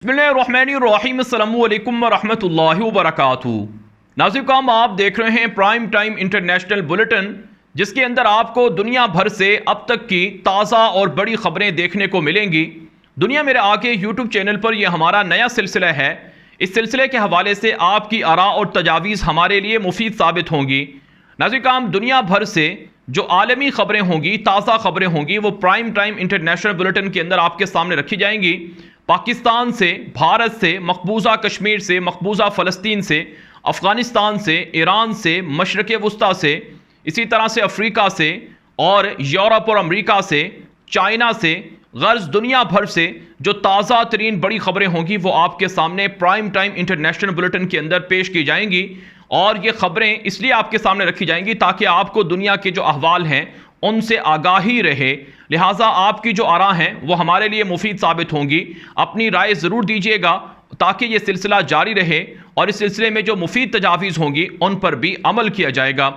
बिस्मिल्लाहिर्रहमानिर्रहीम अस्सलामु अलैकुम वरहमतुल्लाहि वबरकातुहू। नाज़रीन काम आप देख रहे हैं प्राइम टाइम इंटरनेशनल बुलेटिन, जिसके अंदर आपको दुनिया भर से अब तक की ताज़ा और बड़ी खबरें देखने को मिलेंगी। दुनिया मेरे आके यूट्यूब चैनल पर यह हमारा नया सिलसिला है। इस सिलसिले के हवाले से आपकी आरा और तजावीज़ हमारे लिए मुफीद साबित होंगी। नाज़रीन काम दुनिया भर से जो आलमी खबरें होंगी, ताज़ा खबरें होंगी, वो प्राइम टाइम इंटरनेशनल बुलेटिन के अंदर आपके सामने रखी जाएंगी। पाकिस्तान से, भारत से, मकबूजा कश्मीर से, मकबूजा फ़लस्तीन से, अफ़गानिस्तान से, ईरान से, मशरक़ वस्ता से, इसी तरह से अफ्रीका से और यूरोप और अमरीका से, चाइना से, गर्ज दुनिया भर से जो ताज़ा तरीन बड़ी खबरें होंगी वो आपके सामने प्राइम टाइम इंटरनेशनल बुलेटिन के अंदर पेश की जाएंगी। और ये खबरें इसलिए आपके सामने रखी जाएंगी ताकि आपको दुनिया के जो अहवाल हैं उनसे आगाही रहे। लिहाजा आपकी जो आरा हैं वो हमारे लिए मुफीद साबित होंगी। अपनी राय ज़रूर दीजिएगा ताकि ये सिलसिला जारी रहे और इस सिलसिले में जो मुफीद तजावीज़ होंगी उन पर भी अमल किया जाएगा।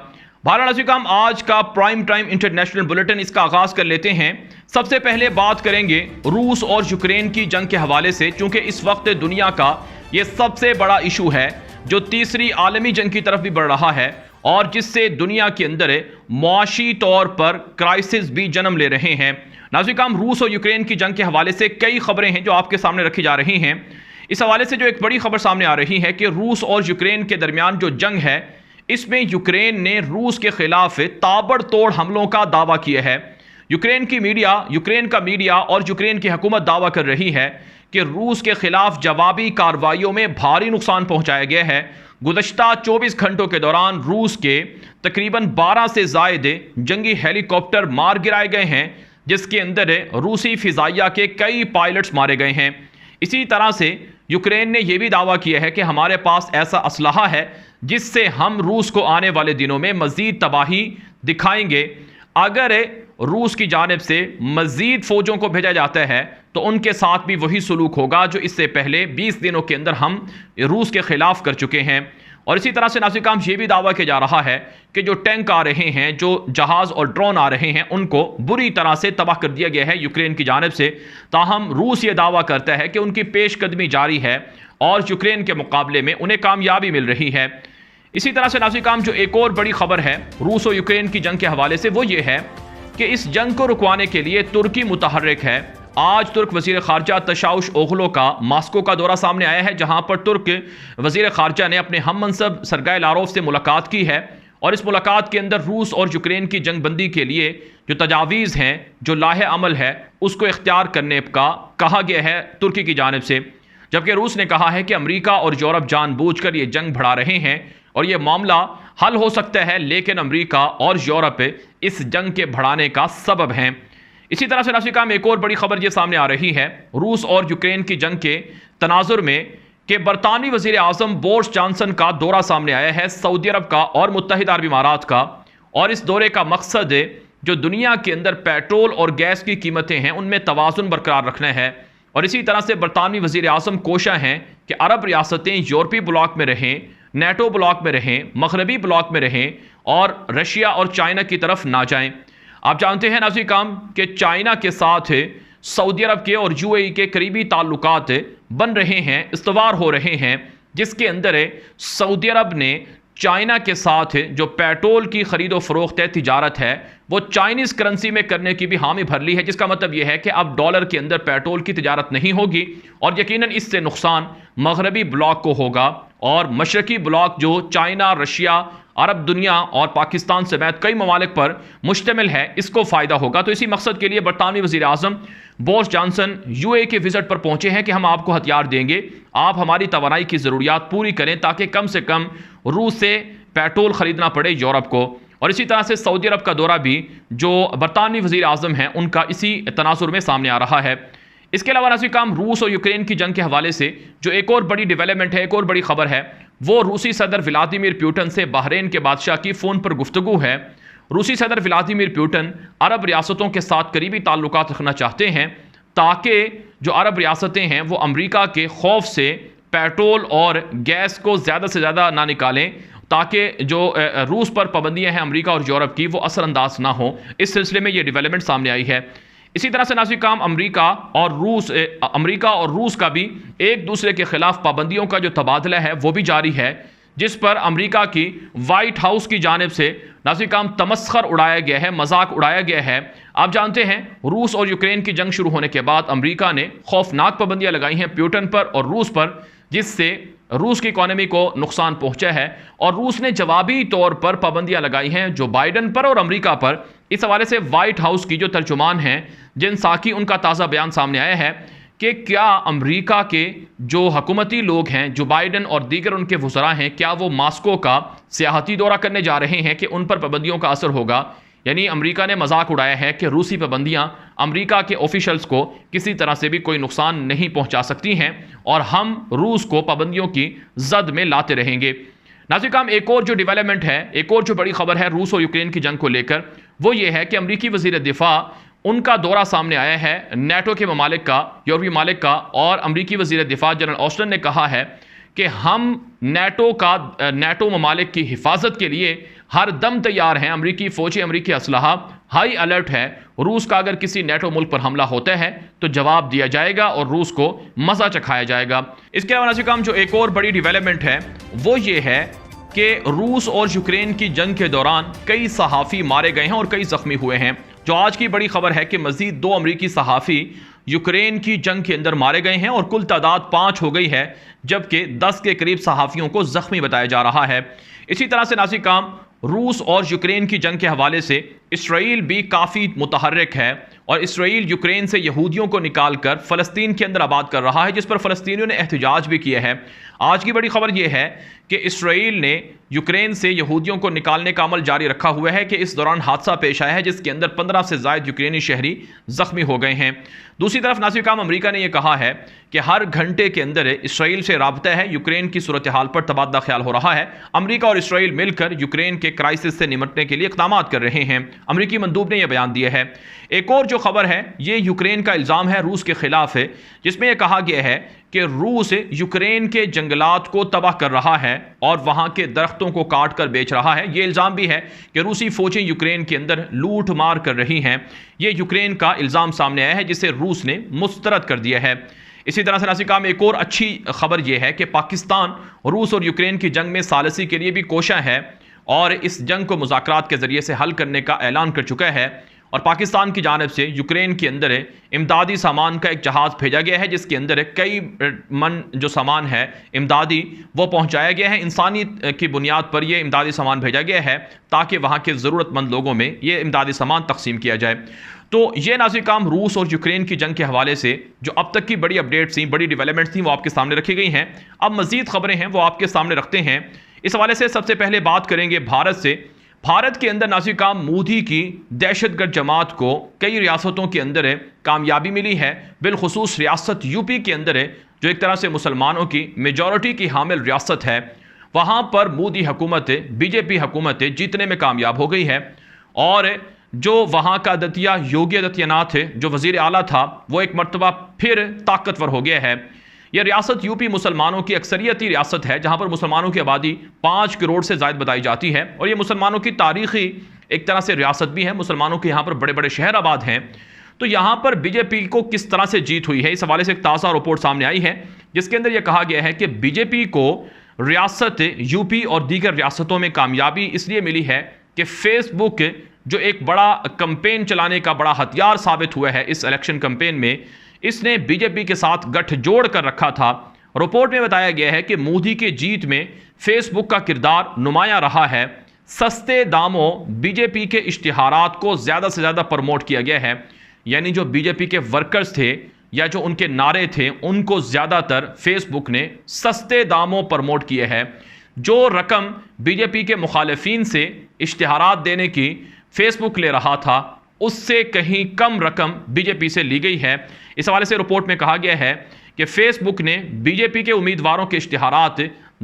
भारत आज का प्राइम टाइम इंटरनेशनल बुलेटिन इसका आगाज़ कर लेते हैं। सबसे पहले बात करेंगे रूस और यूक्रेन की जंग के हवाले से, चूँकि इस वक्त दुनिया का ये सबसे बड़ा इशू है जो तीसरी आलमी जंग की तरफ भी बढ़ रहा है और जिससे दुनिया के अंदर मुआशी तौर पर क्राइसिस भी जन्म ले रहे हैं। नाज़रीन रूस और यूक्रेन की जंग के हवाले से कई खबरें हैं जो आपके सामने रखी जा रही हैं। इस हवाले से जो एक बड़ी खबर सामने आ रही है कि रूस और यूक्रेन के दरमियान जो जंग है इसमें यूक्रेन ने रूस के खिलाफ ताबड़तोड़ हमलों का दावा किया है। यूक्रेन का मीडिया और यूक्रेन की हुकूमत दावा कर रही है कि रूस के खिलाफ जवाबी कार्रवाइयों में भारी नुकसान पहुंचाया गया है। गुज़श्ता 24 घंटों के दौरान रूस के तकरीबन 12 से ज़ायद जंगी हेलीकॉप्टर मार गिराए गए हैं, जिसके अंदर रूसी फ़िज़ाइया के कई पायलट्स मारे गए हैं। इसी तरह से यूक्रेन ने यह भी दावा किया है कि हमारे पास ऐसा असलहा है जिससे हम रूस को आने वाले दिनों में मज़ीद तबाही दिखाएंगे। अगर रूस की जानिब से मज़ीद फ़ौजों को भेजा जाता है तो उनके साथ भी वही सलूक होगा जो इससे पहले 20 दिनों के अंदर हम रूस के ख़िलाफ़ कर चुके हैं। और इसी तरह से नाज़रीन ये भी दावा किया जा रहा है कि जो टैंक आ रहे हैं, जो जहाज़ और ड्रोन आ रहे हैं, उनको बुरी तरह से तबाह कर दिया गया है यूक्रेन की जानिब से। ताहम रूस ये दावा करता है कि उनकी पेशकदमी जारी है और यूक्रेन के मुकाबले में उन्हें कामयाबी मिल रही है। इसी तरह से नाज़रीन जो एक और बड़ी खबर है रूस और यूक्रेन की जंग के हवाले से वो ये है कि इस जंग को रुकवाने के लिए तुर्की मुतहर्रिक है। आज तुर्क वज़ीर ख़ारजा तशाउश ओगलो का मास्को का दौरा सामने आया है, जहां पर तुर्क वज़ीर ख़ारजा ने अपने हम मनसब सरगाई लारोव से मुलाकात की है और इस मुलाकात के अंदर रूस और यूक्रेन की जंग बंदी के लिए जो तजावीज़ हैं, जो लाहे अमल है, उसको इख्तियार करने का कहा गया है तुर्की की जानिब से। जबकि रूस ने कहा है कि अमरीका और यूरोप जानबूझकर ये जंग बढ़ा रहे हैं और ये मामला हल हो सकता है, लेकिन अमरीका और यूरोप इस जंग के बढ़ाने का सबब हैं। इसी तरह से नाज़रीन एक और बड़ी खबर ये सामने आ रही है रूस और यूक्रेन की जंग के तनाजुर में कि बरतानवी वज़ीर आज़म बोरिस जॉनसन का दौरा सामने आया है सऊदी अरब का और मुत्तहिदा अरब इमारात का। और इस दौरे का मकसद जो दुनिया के अंदर पेट्रोल और गैस की कीमतें हैं उनमें तवाज़ुन बरकरार रखना है। और इसी तरह से बरतानवी वज़ीर आज़म कोशा हैं कि अरब रियासतें यूरोपीय ब्लॉक में रहें, नेटो ब्लॉक में रहें, मगरबी ब्लॉक में रहें और रशिया और चाइना की तरफ ना जाएं। आप जानते हैं नाज़रीन कि चाइना के साथ सऊदी अरब के और यूएई के करीबी ताल्लुकात बन रहे हैं, इस्तवार हो रहे हैं, जिसके अंदर सऊदी अरब ने चाइना के साथ जो पेट्रोल की ख़रीदो फ़रोख्त तिजारत है वो चाइनीज़ करेंसी में करने की भी हामी भर ली है, जिसका मतलब यह है कि अब डॉलर के अंदर पेट्रोल की तिजारत नहीं होगी और यकीनन इससे नुकसान मगरबी ब्लॉक को होगा और मशरक़ी ब्लॉक जो चाइना, रशिया, अरब दुनिया और पाकिस्तान समेत कई ममालिक पर मुश्तमिल है, इसको फ़ायदा होगा। तो इसी मकसद के लिए बरतानवी वज़ीर आज़म बोरिस जॉनसन यूएई के विज़िट पर पहुँचे हैं कि हम आपको हथियार देंगे, आप हमारी तवानाई की ज़रूरियात पूरी करें ताकि कम से कम रूस से पेट्रोल ख़रीदना पड़े यूरोप को। और इसी तरह से सऊदी अरब का दौरा भी जो बरतानवी वज़ीर आज़म हैं उनका इसी तनासुर में सामने आ रहा है। इसके अलावा नाज़रीन रूस और यूक्रेन की जंग के हवाले से जो एक और बड़ी डेवलपमेंट है, एक और बड़ी खबर है, वो रूसी सदर व्लादिमीर पुतिन से बहरीन के बादशाह की फ़ोन पर गुफ्तगू है। रूसी सदर व्लादिमीर पुतिन अरब रियासतों के साथ करीबी ताल्लुकात रखना चाहते हैं ताकि जो अरब रियासतें हैं वो अमरीका के खौफ से पेट्रोल और गैस को ज़्यादा से ज़्यादा ना निकालें, ताकि जो रूस पर पाबंदियाँ हैं अमरीका और यूरोप की वो असरअंदाज ना हो। इस सिलसिले में ये डेवलपमेंट सामने आई है। इसी तरह से नाज़रीन काम अमेरिका और रूस का भी एक दूसरे के खिलाफ पाबंदियों का जो तबादला है वो भी जारी है, जिस पर अमेरिका की वाइट हाउस की जानिब से नाज़रीन काम तमस्खर उड़ाया गया है, मजाक उड़ाया गया है। आप जानते हैं रूस और यूक्रेन की जंग शुरू होने के बाद अमेरिका ने खौफनाक पाबंदियां लगाई हैं पुतिन पर और रूस पर, जिससे रूस की इकोनॉमी को नुकसान पहुंचा है। और रूस ने जवाबी तौर पर पाबंदियां लगाई हैं जो बाइडन पर और अमेरिका पर। इस हवाले से वाइट हाउस की जो तर्जुमान हैं जिन साकी, उनका ताज़ा बयान सामने आया है कि क्या अमेरिका के जो हुकूमती लोग हैं, जो बाइडन और दीगर उनके वज़रा हैं, क्या वो मास्को का सियाहती दौरा करने जा रहे हैं कि उन पर पाबंदियों का असर होगा। यानी अमेरिका ने मजाक उड़ाया है कि रूसी पाबंदियां अमेरिका के ऑफिशल्स को किसी तरह से भी कोई नुकसान नहीं पहुंचा सकती हैं और हम रूस को पाबंदियों की जद में लाते रहेंगे। नाज़रीन काम एक और जो डेवलपमेंट है, एक और जो बड़ी खबर है रूस और यूक्रेन की जंग को लेकर, वो ये है कि अमेरिकी वज़ीर दिफा उनका दौरा सामने आया है नेटो के ममालिक का, यूरोपीय ममालिक का। और अमेरिकी वज़ीर दिफा जनरल ऑस्टिन ने कहा है कि हम नेटो ममालिक की हिफाजत के लिए हर दम तैयार हैं। अमेरिकी फौजी, अमेरिकी असलहा हाई अलर्ट है। रूस का अगर किसी नेटो मुल्क पर हमला होता है तो जवाब दिया जाएगा और रूस को मज़ा चखाया जाएगा। इसके अलावा नाज़रीन काम जो एक और बड़ी डेवलपमेंट है वो ये है कि रूस और यूक्रेन की जंग के दौरान कई सहाफ़ी मारे गए हैं और कई ज़ख्मी हुए हैं। जो आज की बड़ी खबर है कि मज़ीद 2 अमरीकी सहाफ़ी यूक्रेन की जंग के अंदर मारे गए हैं और कुल तादाद 5 हो गई है, जबकि 10 के करीब सहाफ़ियों को ज़ख्मी बताया जा रहा है। इसी तरह से नाज़रीन काम रूस और यूक्रेन की जंग के हवाले से इसराइल भी काफ़ी मुतहर्रिक है और इसराइल यूक्रेन से यहूदियों को निकाल कर फ़लस्तीन के अंदर आबाद कर रहा है, जिस पर फ़लस्तीनियों ने एहतजाज भी किया है। आज की बड़ी खबर यह है कि इसराइल ने यूक्रेन से यहूदियों को निकालने का अमल जारी रखा हुआ है कि इस दौरान हादसा पेश आया है जिसके अंदर 15 से ज़ायद यूक्रेनी शहरी ज़ख्मी हो गए हैं। दूसरी तरफ नाज़रीन काम अमेरिका ने यह कहा है कि हर घंटे के अंदर इसराइल से राब्ता है, यूक्रेन की सूरत हाल पर तबादला ख्याल हो रहा है। अमेरिका और इसराइल मिलकर यूक्रेन के क्राइसिस से निपटने के लिए इक़दाम कर रहे हैं। अमेरिकी मंदूब ने यह बयान दिया है। एक और जो खबर है ये यूक्रेन का इल्ज़ाम है रूस के खिलाफ है, जिसमें यह कहा गया है कि रूस यूक्रेन के जंगलात को तबाह कर रहा है और वहां के दरख्तों को काट कर बेच रहा है। यह इल्ज़ाम भी है कि रूसी फौजें यूक्रेन के अंदर लूट मार कर रही हैं। यह यूक्रेन का इल्ज़ाम सामने आया है जिसे रूस ने मुस्तरद कर दिया है। इसी तरह से नाज़रीन काम एक और अच्छी खबर यह है कि पाकिस्तान रूस और यूक्रेन की जंग में सालसी के लिए भी कोशा है और इस जंग को मुज़ाकरात के ज़रिए से हल करने का ऐलान कर चुका है। और पाकिस्तान की जानिब से यूक्रेन के अंदर इमदादी सामान का एक जहाज़ भेजा गया है जिसके अंदर कई मन जो सामान है इमदादी वो पहुंचाया गया है। इंसानी की बुनियाद पर यह इमदादी सामान भेजा गया है ताकि वहाँ के ज़रूरतमंद लोगों में ये इमदादी सामान तकसीम किया जाए। तो ये नाज़रीन काम रूस और यूक्रेन की जंग के हवाले से जो अब तक की बड़ी अपडेट्स थी, बड़ी डेवलपमेंट्स थी, वो आपके सामने रखी गई हैं। अब मज़ीद खबरें हैं वो आपके सामने रखते हैं। इस हवाले से सबसे पहले बात करेंगे भारत से। भारत के अंदर नाज़रीन काम मोदी की दहशतगर्द जमात को कई रियासतों के अंदर कामयाबी मिली है, बिलखुसूस रियासत यूपी के अंदर जो एक तरह से मुसलमानों की मेजॉरिटी की हामिल रियासत है, वहाँ पर मोदी हुकूमत, बीजेपी हुकूमत जीतने में कामयाब हो गई है। और जो वहाँ का दतिया योगी आदित्यनाथ जो वज़ीर आला था वो एक मरतबा फिर ताकतवर हो गया है। यह रियासत यूपी मुसलमानों की अक्सरियती रियासत है जहाँ पर मुसलमानों की आबादी 5 करोड़ से ज़ायद बताई जाती है और ये मुसलमानों की तारीख़ी एक तरह से रियासत भी है। मुसलमानों के यहाँ पर बड़े बड़े शहर आबाद हैं। तो यहाँ पर बीजेपी को किस तरह से जीत हुई है, इस हवाले से एक ताज़ा रिपोर्ट सामने आई है जिसके अंदर यह कहा गया है कि बीजेपी को रियासत यूपी और दीगर रियासतों में कामयाबी इसलिए मिली है कि फेसबुक जो एक बड़ा कंपेन चलाने का बड़ा हथियार साबित हुआ है इस इलेक्शन कंपेन में, इसने बीजेपी के साथ गठजोड़ कर रखा था। रिपोर्ट में बताया गया है कि मोदी की जीत में फेसबुक का किरदार नुमाया रहा है। सस्ते दामों बीजेपी के इश्तिहारात को ज़्यादा से ज़्यादा प्रमोट किया गया है, यानी जो बीजेपी के वर्कर्स थे या जो उनके नारे थे उनको ज़्यादातर फेसबुक ने सस्ते दामों प्रमोट किए हैं। जो रकम बीजेपी के मुखालिफिन से इश्तिहारात देने की फेसबुक ले रहा था उससे कहीं कम रकम बीजेपी से ली गई है। इस हवाले से रिपोर्ट में कहा गया है कि फेसबुक ने बीजेपी के उम्मीदवारों के इश्तिहारात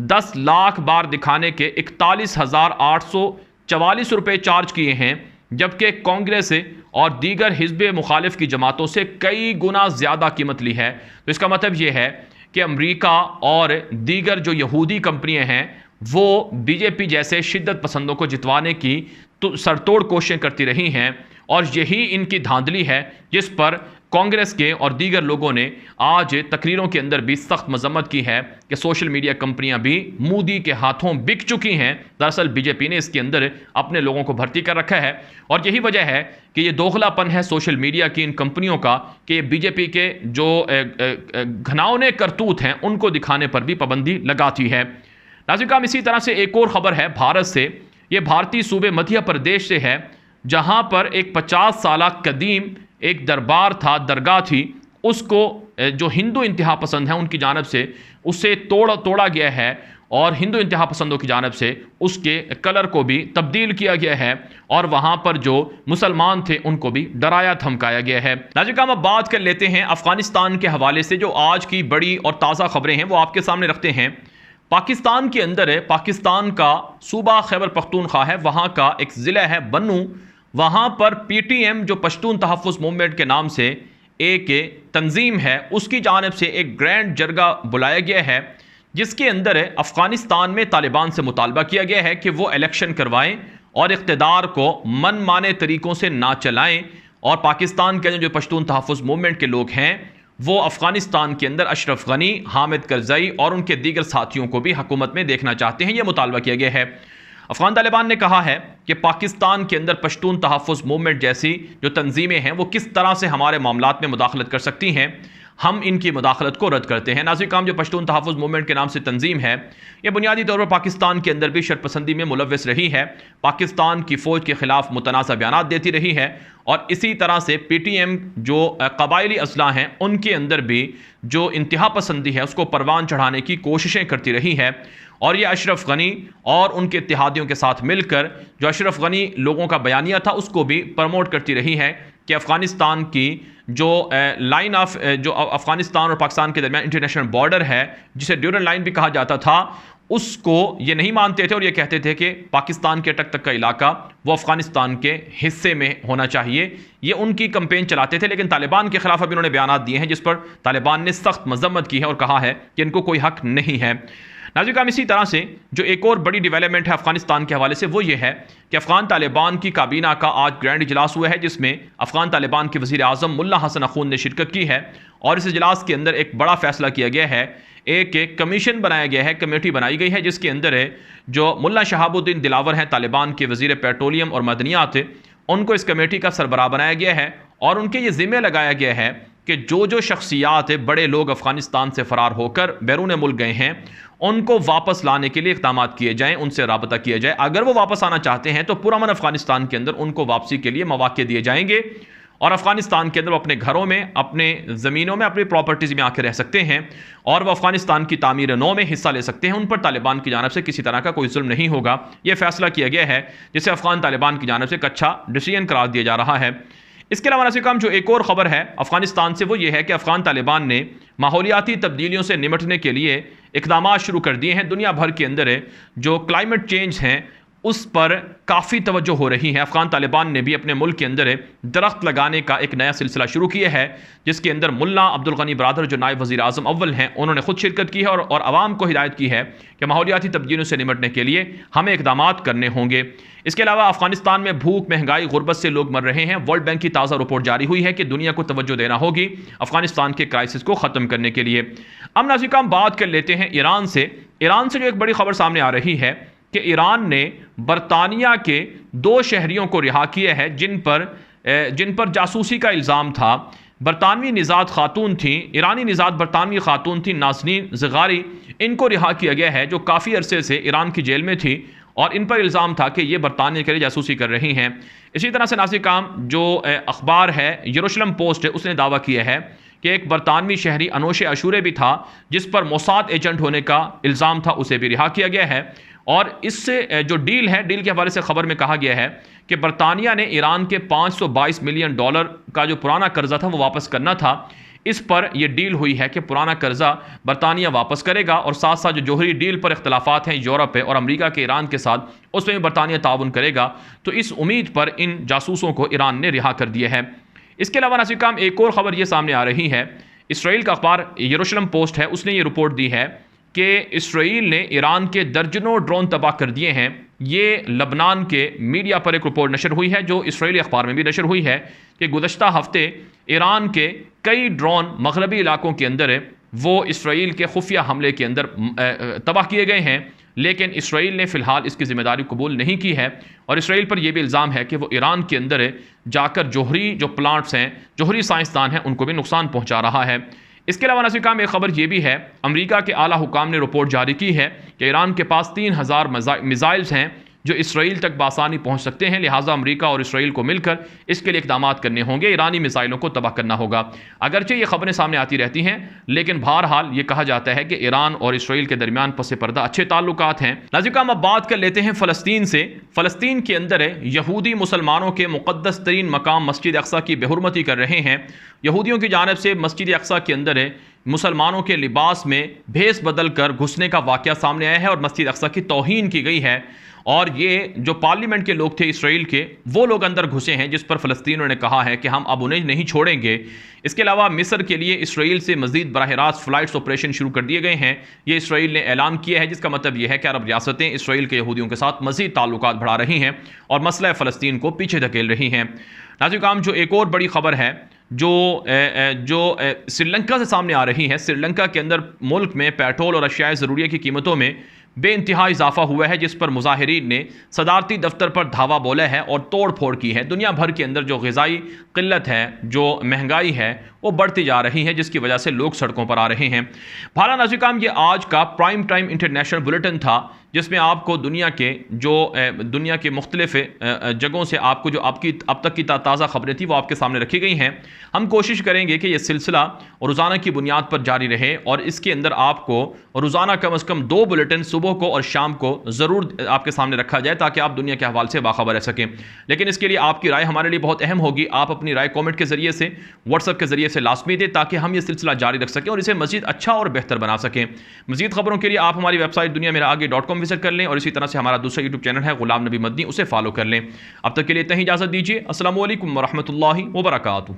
10 लाख बार दिखाने के 41,844 रुपये चार्ज किए हैं, जबकि कांग्रेस और दीगर हिज़्ब मुखालिफ की जमातों से कई गुना ज़्यादा कीमत ली है। तो इसका मतलब यह है कि अमेरिका और दीगर जो यहूदी कंपनियां हैं वो बीजेपी जैसे शिद्दत पसंदों को जितवाने की तो सरतोड़ कोशिशें करती रही हैं और यही इनकी धांधली है जिस पर कांग्रेस के और दीगर लोगों ने आज तकरीरों के अंदर भी सख्त मजम्मत की है कि सोशल मीडिया कंपनियां भी मोदी के हाथों बिक चुकी हैं। दरअसल बीजेपी ने इसके अंदर अपने लोगों को भर्ती कर रखा है और यही वजह है कि ये दोगलापन है सोशल मीडिया की इन कंपनियों का कि बीजेपी के जो घिनौने करतूत हैं उनको दिखाने पर भी पाबंदी लगाती है। नाज़रीन, इसी तरह से एक और ख़बर है भारत से। ये भारतीय सूबे मध्य प्रदेश से है, जहां पर एक 50 साल कदीम एक दरबार था, दरगाह थी, उसको जो हिंदू इंतहा पसंद हैं उनकी जानब से उससे तोड़ा गया है और हिंदू इंतहा पसंदों की जानब से उसके कलर को भी तब्दील किया गया है और वहाँ पर जो मुसलमान थे उनको भी डराया धमकाया गया है। नाज़रीन, हम अब बात कर लेते हैं अफ़गानिस्तान के हवाले से जो आज की बड़ी और ताज़ा खबरें हैं वो आपके सामने रखते हैं। पाकिस्तान के अंदर है, पाकिस्तान का सूबा खैबर पख्तूनख्वा है, वहाँ का एक ज़िला है बन्नू, वहाँ पर PTM जो पश्तून तहफ़्फ़ुज़ मूवमेंट के नाम से एक तंजीम है उसकी जानिब से एक ग्रैंड जरगा बुलाया गया है जिसके अंदर अफ़गानिस्तान में तालिबान से मुतालबा किया गया है कि वो इलेक्शन करवाएं और इक़्तिदार को मनमाने तरीक़ों से ना चलाएं और पाकिस्तान के जो पश्तून तहफ़्फ़ुज़ मूवमेंट के लोग हैं वो अफ़गानिस्तान के अंदर अशरफ गनी, हामिद करज़ई और उनके दीगर साथियों को भी हुकूमत में देखना चाहते हैं। यह मुतालबा किया गया है। अफ़गान तालिबान ने कहा है कि पाकिस्तान के अंदर पश्तून तहफ़्फ़ुज़ मूवमेंट जैसी जो तंजीमें हैं वो किस तरह से हमारे मामलात में मुदाखलत कर सकती हैं, हम इनकी मुदाखलत को रद्द करते हैं। नाज़रीन, जो पश्तून तहफ़्फ़ुज़ मूवमेंट के नाम से तंजीम है ये बुनियादी तौर पर पाकिस्तान के अंदर भी शरपसंदी में मुलव्वस रही है, पाकिस्तान की फ़ौज के ख़िलाफ़ मुतनाज़ा बयानात देती रही है और इसी तरह से PTM जो कबायली असला हैं उनके अंदर भी जो इंतहा पसंदी है उसको परवान चढ़ाने की कोशिशें करती रही है। और ये अशरफ गनी और उनके इत्तेहादियों के साथ मिलकर जो अशरफ गनी लोगों का बयानिया था उसको भी प्रमोट करती रही है कि अफ़गानिस्तान की जो लाइन ऑफ जो अफ़गानिस्तान और पाकिस्तान के दरमियान इंटरनेशनल बॉर्डर है जिसे ड्यूरल लाइन भी कहा जाता था उसको ये नहीं मानते थे और ये कहते थे कि पाकिस्तान के तक का इलाका वो अफ़गानिस्तान के हिस्से में होना चाहिए। ये उनकी कंपेन चलाते थे, लेकिन तालिबान के ख़िलाफ़ अभी उन्होंने बयानात दिए हैं जिस पर तालिबान ने सख्त मजम्मत की है और कहा है कि इनको कोई हक नहीं है। नाज़रीन, इसी तरह से जो एक और बड़ी डेवलपमेंट है अफ़गानिस्तान के हवाले से वो ये है कि अफ़गान तालिबान की काबीना का आज ग्रैंड इजलास हुआ है जिसमें अफ़गान तालिबान के वज़ीर आज़म मुल्ला हसन अखून ने शिरकत की है और इस इजलास के अंदर एक बड़ा फैसला किया गया है। एक कमीशन बनाया गया है, कमेटी बनाई गई है जिसके अंदर जो मुल्ला शहाबुद्दीन दिलावर हैं तालिबान के वज़ीर पेट्रोलियम और मदनियात, उनको इस कमेटी का सरबराह बनाया गया है और उनके ये ज़िम्मे लगाया गया है कि जो शख्सियात बड़े लोग अफ़गानिस्तान से फ़रार होकर बैरून मुल्क गए हैं उनको वापस लाने के लिए इक़दाम किए जाएँ, उनसे राबता किया जाए। अगर वो वापस आना चाहते हैं तो पुरअमन अफ़गानिस्तान के अंदर उनको वापसी के लिए मौक़े दिए जाएंगे और अफ़गानिस्तान के अंदर वो अपने घरों में, अपने ज़मीनों में, अपनी प्रॉपर्टीज़ में आकर रह सकते हैं और वह अफ़गानिस्तान की तामीर नौ में हिस्सा ले सकते हैं। उन पर तालिबान की जानिब से किसी तरह का कोई जुल्म नहीं होगा। यह फ़ैसला किया गया है जिसे अफ़गान तालिबान की जानिब से एक अच्छा डिसीजन करार दिया जा रहा है। इसके अलावा नाज़रीन, जो एक और ख़बर है अफ़गानिस्तान से वो ये है कि अफ़गान तालिबान ने माहौलियाती तब्दीलियों से निपटने के लिए इक़दाम शुरू कर दिए हैं। दुनिया भर के अंदर जो क्लाइमेट चेंज हैं उस पर काफ़ी तवज्जो हो रही है। अफ़गान तालिबान ने भी अपने मुल्क के अंदर दरख्त लगाने का एक नया सिलसिला शुरू किया है जिसके अंदर मुल्ला अब्दुल गनी बरादर जो नायब वज़ीर आज़म अव्वल हैं उन्होंने खुद शिरकत की है और आवाम को हिदायत की है कि माहौलियाती तब्दीलियों से निपटने के लिए हमें इक़दाम करने होंगे। इसके अलावा अफ़गानिस्तान में भूख, महंगाई, गुर्बत से लोग मर रहे हैं। वर्ल्ड बैंक की ताज़ा रिपोर्ट जारी हुई है कि दुनिया को तवज्जो देना होगी अफ़गानिस्तान के क्राइसिस को ख़त्म करने के लिए। अब नाज़रीन, हम बात कर लेते हैं ईरान से। ईरान से जो एक बड़ी खबर सामने आ रही है कि ईरान ने बरतानिया के 2 शहरियों को रिहा किया है जिन पर जासूसी का इल्ज़ाम था। बरतानवी निज़ाद खातून थी, ईरानी निज़ाद बरतानवी खातून थी नाज़नीन ज़गारी, इनको रिहा किया गया है जो काफ़ी अरसे से ईरान की जेल में थी और इन पर इल्ज़ाम था कि ये बरतानिया के लिए जासूसी कर रही हैं। इसी तरह से नाज़रीन, जो अखबार है यरूशलेम पोस्ट है उसने दावा किया है कि एक बरतानवी शहरी अनोशे अशूरे भी था जिस पर मोसाद एजेंट होने का इल्ज़ाम था, उसे भी रिहा किया गया है। और इससे जो डील है, डील के हवाले से खबर में कहा गया है कि बरतानिया ने ईरान के $522 मिलियन का जो पुराना कर्जा था वो वापस करना था। इस पर यह डील हुई है कि पुराना कर्जा बरतानिया वापस करेगा और साथ साथ जो जोहरी डील पर इख्तलाफात हैं यूरोप और अमेरिका के ईरान के साथ उसमें भी बरतानिया ताउन करेगा। तो इस उम्मीद पर इन जासूसों को ईरान ने रिहा कर दिया है। इसके अलावा नाज़रीन, एक और ख़बर यह सामने आ रही है। इसराइल का अखबार यरूशलेम पोस्ट है उसने ये रिपोर्ट दी है कि इसराइल ने ईरान के दर्जनों ड्रोन तबाह कर दिए हैं ये लबनान के मीडिया पर एक रिपोर्ट नशर हुई है, जो इसराइली अखबार में भी नशर हुई है, कि गुज़श्ता हफ्ते ईरान के कई ड्रोन मगरबी इलाकों के अंदर वो इसराइल के खुफिया हमले के अंदर तबाह किए गए हैं, लेकिन इसराइल ने फ़िलहाल इसकी ज़िम्मेदारी कबूल नहीं की है। और इसराइल पर यह भी इल्ज़ाम है कि वो ईरान के अंदर जाकर जोहरी जो प्लांट्स हैं, जोहरी साइंसदान हैं, उनको भी नुकसान पहुँचा रहा है। इसके अलावा नाज़रीन काम एक ख़बर यह भी है, अमेरिका के आला हुकाम ने रिपोर्ट जारी की है कि ईरान के पास 3000 मिसाइल्स हैं जो इसराइल तक बासानी पहुंच सकते हैं, लिहाजा अमेरिका और इसराइल को मिलकर इसके लिए इक़दाम करने होंगे, ईरानी मिसाइलों को तबाह करना होगा। अगरचे ये खबरें सामने आती रहती हैं, लेकिन बहरहाल ये कहा जाता है कि ईरान और इसराइल के दरमियान पसे पर्दा अच्छे ताल्लुकात हैं। नाज़रीन हम अब बात कर लेते हैं फ़लस्तीन से। फ़लस्तीन के अंदर यहूदी मुसलमानों के मुक़द्दस तरीन मकाम मस्जिद अक़सा की बेहुरमती कर रहे हैं। यहूदियों की जानिब से मस्जिद अक़सा के अंदर मुसलमानों के लिबास में भेस बदल कर घुसने का वाक़या सामने आया है और मस्जिद अक़सा की तौहीन की गई है। और ये जो पार्लियामेंट के लोग थे इसराइल के, वो लोग अंदर घुसे हैं, जिस पर फ़लस्तीनियों ने कहा है कि हम अब उन्हें नहीं छोड़ेंगे। इसके अलावा मिस्र के लिए इसराइल से मज़ीद बराह रास्त फ़्लाइट्स ऑपरेशन शुरू कर दिए गए हैं, ये इसराइल ने ऐलान किया है, जिसका मतलब यह है कि अरब रियासतें इसराइल के यहूदियों के साथ मज़ीद ताल्लुकात बढ़ा रही हैं और मसला फ़लस्तीन को पीछे धकेल रही हैं। नाज़रीन काम जो एक और बड़ी ख़बर है जो श्रीलंका से सामने आ रही है, श्रीलंका के अंदर मुल्क में पेट्रोल और अशियाए ज़रूरिया की कीमतों में बेइंतहा इजाफा हुआ है, जिस पर मुजाहिरीन ने सदारती दफ्तर पर धावा बोला है और तोड़ फोड़ की है। दुनिया भर के अंदर जो ग़िज़ाई किल्लत है, जो महंगाई है, वो बढ़ती जा रही है, जिसकी वजह से लोग सड़कों पर आ रहे हैं। भाला नाज़रीन काम ये आज का प्राइम टाइम इंटरनेशनल बुलेटिन था, जिसमें आपको दुनिया के मुख्तलिफ जगहों से आपको जो अब तक की ताज़ा खबरें थी वो आपके सामने रखी गई हैं। हम कोशिश करेंगे कि यह सिलसिला रोज़ाना की बुनियाद पर जारी रहे और इसके अंदर आपको रोज़ाना कम अज़ कम 2 बुलेटिन सुबह को और शाम को ज़रूर आपके सामने रखा जाए, ताकि आप दुनिया के हवाल से बाखबर रह सकें। लेकिन इसके लिए आपकी राय हमारे लिए बहुत अहम होगी। आप अपनी राय कॉमेंट के ज़रिए से, व्हाट्सएप के ज़रिए से लाजमी दें, ताकि हम ये सिलसिला जारी रख सकें और इसे मज़ीद अच्छा और बेहतर बना सकें। मज़ीद खबरों के लिए आप हमारी वेबसाइट दुनिया मेरा आगे .com विजिट कर लें और इसी तरह से हमारा दूसरा यूट्यूब चैनल है गुलाम नबी मदनी, उसे फॉलो कर लें। अब तक के लिए इतना ही इजाज़त दीजिए। अस्सलामु अलैकुम व रहमतुल्लाहि व बरकातुहू।